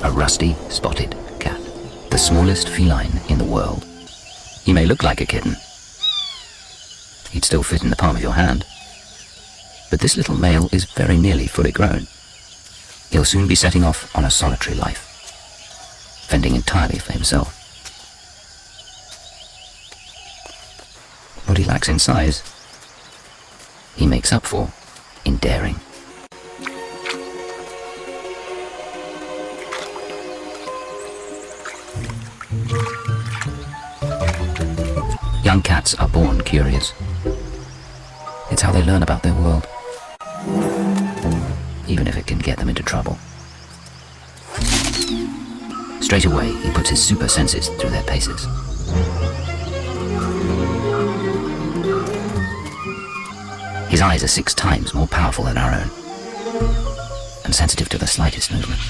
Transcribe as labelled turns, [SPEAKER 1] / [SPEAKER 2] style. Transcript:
[SPEAKER 1] a rusty spotted cat, the smallest feline in the world. He may look like a kitten. He'd still fit in the palm of your hand. But this little male is very nearly fully grown. He'll soon be setting off on a solitary life, fending entirely for himself. What he lacks in size, he makes up for in daring. Young cats are born curious. It's how they learn about their world, even if it can get them into trouble. Straight away, he puts his super senses through their paces. His eyes are 6 times more powerful than our own, and sensitive to the slightest movement.